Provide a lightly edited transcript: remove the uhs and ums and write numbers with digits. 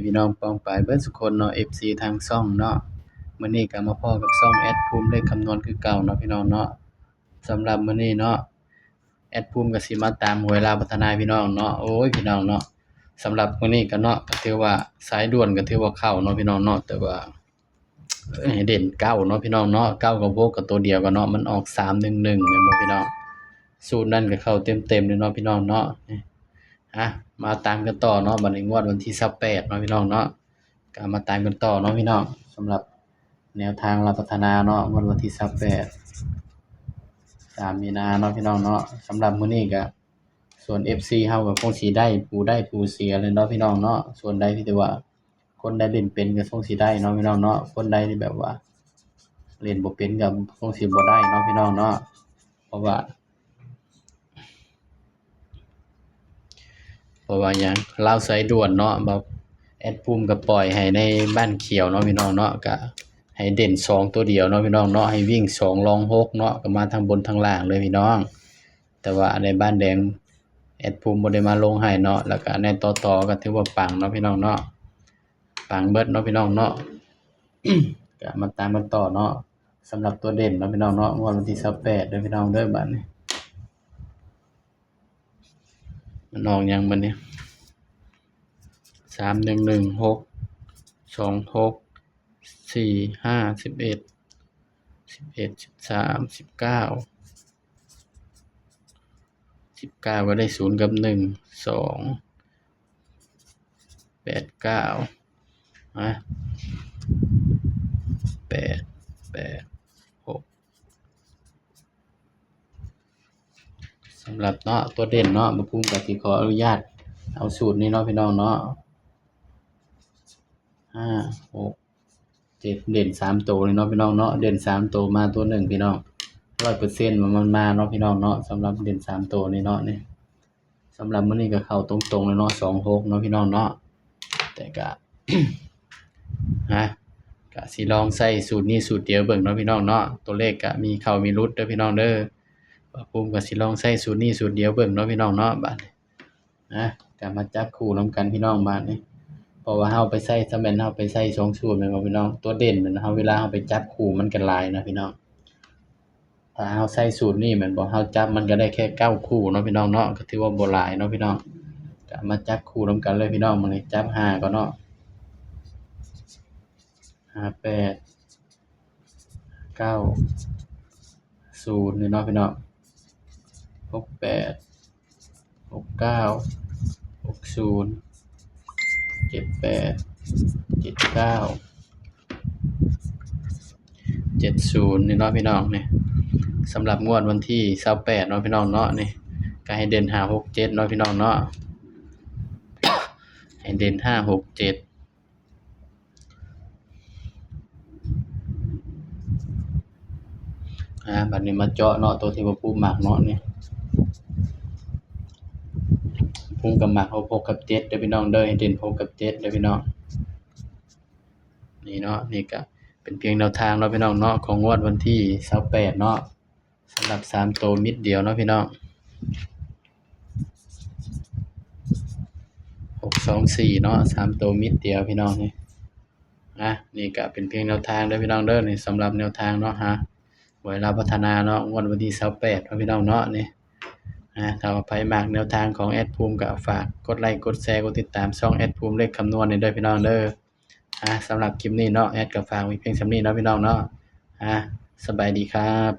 พี่น้องป้องปรายเบิดสุคนเนาะ FC ทางช่องเนาะมื้อนี้ก็มาพ้อกับช่องแอดภูมิเลขคำนวณคือเก่าเนาะพี่น้องเนาะสำหรับมื้อนี้เนาะแอดภูมิก็สิมาตามหวยลาวพัฒนาพี่น้องเนาะโอ้ยพี่น้องเนาะสำหรับมื้อนี้ก็เนาะก็ถือว่าสายด่วนก็ถือว่าเข้าเนาะพี่น้องเนาะแต่ว่าให้เด่นเก้าเนาะพี่น้องเนาะเก้ากับ6ก็ตัวเดียวกันเนาะมันออก311แม่นบ่พี่น้องสูตรนั้นก็เข้าเต็มๆเลยเนาะพี่น้องเนาะมาตามกันต่อเนาะบัดนี้งวดวันที่28เนาะพี่น้องเนาะก็มาตามกันต่อเนาะพี่น้องสำหรับแนวทางลาวพัฒนาเนาะงวดวันที่3มีนาเนาะพี่น้องเนาะสำหรับมื้อนี้ก็ส่วน FC เฮาก็คงสิได้ผู้เสียเลยเนาะพี่น้องเนาะส่วนใดที่ว่าคนใดเล่นเป็นก็คงสิได้เนาะพี่น้องเนาะคนใดที่แบบว่าเล่นบ่เป็นก็คงสิบ่ได้เนาะพี่น้องเนาะเพราะว่าหยังลาวสายด่วนเนาะแบบแอดภูมิก็ปล่อยให้ในบ้านเขียวเนาะพี่น้องเนาะก็ให้เด่น2ตัวเดียวเนาะพี่น้องเนาะให้วิ่ง2รอง6เนาะก็มาทั้งบนทั้งล่างเลยพี่น้องแต่ว่าในบ้านแดงแอดภูมิบ่ได้มาลงให้เนาะแล้วก็ในต่อก็ถือว่าปังเนาะพี่น้องเนาะปังเบิดเนาะพี่น้องเนาะ ก็มาตามกันต่อเนาะสำหรับตัวเด่นเนาะพี่น้องเนาะงวดวันที่28เด้อพี่น้องเด้อบัดนี้มันออกหยังบัดนี้3116 26 45 11 13 19ก็ได้0กับ1 2 8 9นะ8 6สำหรับเนาะตัวเด่นเนาะบ่ภูมิก็สิขออนุญาตเอาสูตรนี้เนาะพี่น้องเนาะ5 6 7เด่น3ตัวเลยเนาะพี่น้องเนาะเด่น3ตัวมาตัว1พี่น้อง 100%ว่ามันมาเนาะพี่น้องเนาะสำหรับเด่น3ตัวนี้เนาะนี่สำหรับมื้อนี้ก็เข้าตรงๆเลยเนาะ26เนาะพี่น้องเนาะแต่ก็ ก็สิลองใช้สูตรนี้สูตรเดียวเบิ่งเนาะพี่น้องเนาะตัวเลขก็มีเข้ามีหลุดเด้อพี่น้องเด้อว่าภูมิก็สิลองใช้สูตรนี้สูตรเดียวเบิ่งเนาะพี่น้องเนาะบัดนี้ก็มาจับคู่นำกันพี่น้องบัดนี้เพราะว่าเฮาไปใช้ถ้าแม่นเฮาไปใช้2สูตรแม่นบ่พี่น้องตัวเด่นมันเฮาเวลาเฮาไปจับคู่มันก็หลายนะพี่น้องถ้าเฮาใช้สูตรนี้แม่นบ่เฮาจับมันก็ได้แค่9คู่เนาะพี่น้องเนาะก็ถือว่าบ่หลายเนาะพี่น้องก็มาจับคู่นำกันเลยพี่น้องมื้อนี้จับ5ก่อนเนาะ58 9 0นี่เนาะพี่น้อง68 69 60 78 79 70นี่เนาะพี่น้องนี่สำหรับงวดวันที่28เนาะพี่น้องเนาะนี่ก็ให้เด่น5 6 7เนาะพี่น้องเนาะ ให้เด่น5 6 7บัดนี้มาเจาะเนาะตัวที่ว่าภูมิมักเนาะนี่ภูมิก็มัก6กับ7เด้อพี่น้องเด้อให้เด่น6กับ7เด้อพี่น้องนี่เนาะนี่ก็เป็นเพียงแนวทางเนาะพี่น้องเนาะของงวดวันที่28เนาะสำหรับ3ตัวมิดเดียวเนาะพี่น้อง624เนาะ3ตัวมิดเดียวพี่น้องนี่นี่ก็เป็นเพียงแนวทางเด้อพี่น้องเด้อนี่สำหรับแนวทางเนาะหวยลาวพัฒนาเนาะงวดวันที่28เนาะพี่น้องเนาะนี่ถ้าว่าไผมักแนวทางของแอดภูมิก็ฝากกดไลค์กดแชร์กดติดตามช่องแอดภูมิเลขคำนวณนี่เด้อพี่น้องเด้อสำหรับคลิปนี้เนาะแอดก็ฝากไว้เพียงส่ำนี้เนาะพี่น้องเนาะสบายดีครับ